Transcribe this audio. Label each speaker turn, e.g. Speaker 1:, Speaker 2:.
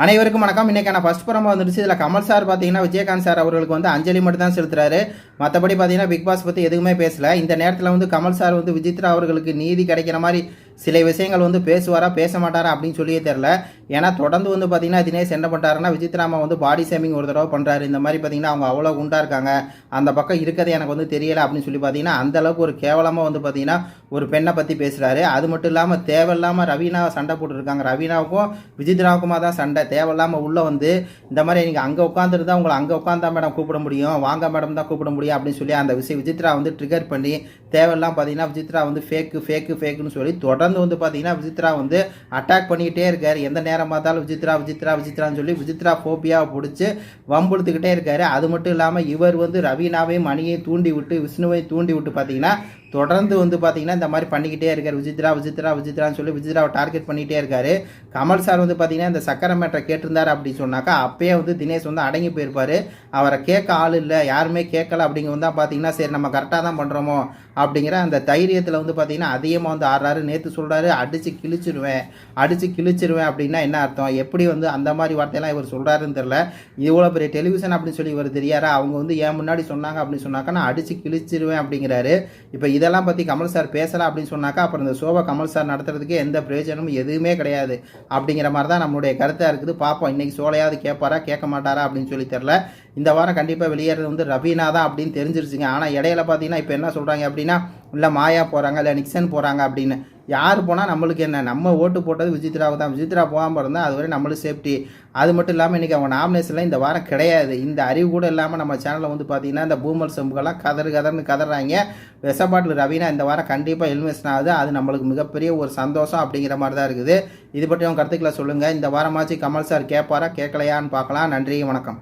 Speaker 1: அனைவருக்கும் வணக்கம். இன்னைக்கான ஃபர்ஸ்ட் ப்ரோமோ வந்துருச்சு. இதில் கமல் சார் பார்த்தீங்கன்னா விஜயகாந்த் சார் அவர்களுக்கு வந்து அஞ்சலி மட்டும் தான் செலுத்துறாரு. மற்றபடி பார்த்தீங்கன்னா பிக் பாஸ் பற்றி எதுவுமே பேசல. இந்த நேரத்தில் வந்து கமல் சார் வந்து விசித்ரா அவர்களுக்கு நீதி கிடைக்கிற மாதிரி சில விஷயங்கள் வந்து பேசுவாரா பேச மாட்டாரா அப்படின்னு சொல்லியே தெரில. ஏன்னா தொடர்ந்து வந்து பார்த்தீங்கன்னா தினேஷ் என்ன பண்ணுறாருன்னா விசித்ராமா வந்து பாடி ஷேமிங் ஒரு தடவை பண்ணுறாரு. இந்த மாதிரி பார்த்தீங்கன்னா அவங்க அவ்வளோ குண்டா இருக்காங்க, அந்த பக்கம் இருக்கிறது எனக்கு வந்து தெரியலை அப்படின்னு சொல்லி பார்த்தீங்கன்னா அந்த அளவுக்கு ஒரு கேவலமாக வந்து பார்த்தீங்கன்னா ஒரு பெண்ணை பற்றி பேசுகிறாரு. அது மட்டும் இல்லாமல் தேவையில்லாமல் ரவீனாவை சண்டை போட்டுருக்காங்க. ரவீனாவுக்கும் விசித்ராவுக்குமா தான் சண்டை. தேவையில்லாமல் உள்ளே வந்து இந்த மாதிரி நீங்கள் அங்கே உட்காந்துருந்தா உங்களை அங்கே உட்காந்தா மேடம் கூப்பிட முடியும், வாங்க மேடம் தான் கூப்பிட முடியும் அப்படின்னு சொல்லி அந்த விஷயம் விசித்ரா வந்து ட்ரிகர் பண்ணி தேவையில்லாம் பார்த்தீங்கன்னா விசித்ரா வந்து ஃபேக்குன்னு சொல்லி தொடர்ந்து வந்து பார்த்தீங்கன்னா விசித்ரா வந்து அட்டாக் பண்ணிக்கிட்டே இருக்காரு. எந்த நேரம் பார்த்தாலும் விசித்ரான்னு சொல்லி விசித்ரா ஃபோபியாவை பிடிச்சி வம்புழுத்துக்கிட்டே இருக்காரு. அது மட்டும் இல்லாமல் இவர் வந்து ரவீனாவையும் மணியையும் தூண்டி விட்டு விஷ்ணுவையும் தூண்டி விட்டு பார்த்தீங்கன்னா தொடர்ந்து வந்து பார்த்தீங்கன்னா இந்த மாதிரி பண்ணிக்கிட்டே இருக்காரு. விசித்ரான்னு சொல்லி விசித்ராவை டார்கெட் பண்ணிகிட்டே இருக்காரு. கமல் சார் வந்து பார்த்தீங்கன்னா இந்த சக்கரை மேட்டரை கேட்டிருந்தாரு அப்படின்னு சொன்னாக்கா அப்பயே வந்து தினேஷ் வந்து அடங்கி போயிருப்பார். அவரை கேட்க ஆள் இல்லை, யாருமே கேட்கல அப்படிங்கிறது தான் பார்த்தீங்கன்னா சரி நம்ம கரெக்டாக தான் பண்ணுறோமோ அப்படிங்கிற அந்த தைரியத்தில் வந்து பார்த்தீங்கன்னா அதிகமாக வந்து ஆடுறாரு. நேற்று சொல்கிறாரு அடித்து கிழிச்சிருவேன் அப்படின்னா என்ன அர்த்தம்? எப்படி வந்து அந்த மாதிரி வார்த்தையெல்லாம் இவர் சொல்கிறாருன்னு தெரில. இவ்வளோ பெரிய டெலிவிஷன் அப்படின்னு சொல்லி இவர் தெரியாரா? அவங்க வந்து ஏன் முன்னாடி சொன்னாங்க அப்படின்னு சொன்னாக்கா நான் அடித்து கிழிச்சிருவேன் அப்படிங்கிறாரு. இப்போ இதெல்லாம் பற்றி கமல் சார் பேசலாம் அப்படின்னு சொன்னாக்கா அப்புறம் இந்த ஷோவை கமல் சார் நடத்துறதுக்கு எந்த பிரயோஜனமும் எதுவுமே கிடையாது அப்படிங்கிற மாதிரி தான் நம்மளுடைய கருத்தாக இருக்குது. பார்ப்போம் இன்னைக்கு ஷோலையாவது கேட்பாரா கேட்க மாட்டாரா அப்படின்னு சொல்லி தெரில. இந்த வாரம் கண்டிப்பாக வெளியேறது வந்து ரவீனா தான் அப்படின்னு தெரிஞ்சிருச்சுங்க. ஆனால் இடையில பார்த்தீங்கன்னா இப்போ என்ன சொல்கிறாங்க அப்படின்னா இல்லை மாயா போகிறாங்க, இல்லை நிக்சன் போகிறாங்க அப்படின்னு. யார் போனால் நம்மளுக்கு என்ன? நம்ம ஓட்டு போட்டது விசித்ராவை தான். விசித்ரா போகாமல் இருந்தால் அதுவரை நம்மளுக்கு சேஃப்டி. அது மட்டும் இல்லாமல் இன்றைக்கி அவங்க நாமினேஷனில் இந்த வாரம் கிடையாது. இந்த அறிவு கூட இல்லாமல் நம்ம சேனலில் வந்து பார்த்தீங்கன்னா இந்த பூமல் செம்புகள்லாம் கதர்னு கதறாங்க. விஷப்பாட்டில் ரவீனா இந்த வாரம் கண்டிப்பாக எலிமினேஷன் ஆகுது. அது நம்மளுக்கு மிகப்பெரிய ஒரு சந்தோஷம் அப்படிங்கிற மாதிரி தான் இருக்குது. இது பற்றி அவங்க கருத்துக்களை சொல்லுங்கள். இந்த வாரமாச்சு கமல் சார் கேட்பாரா கேட்கலையான்னு பார்க்கலாம். நன்றி, வணக்கம்.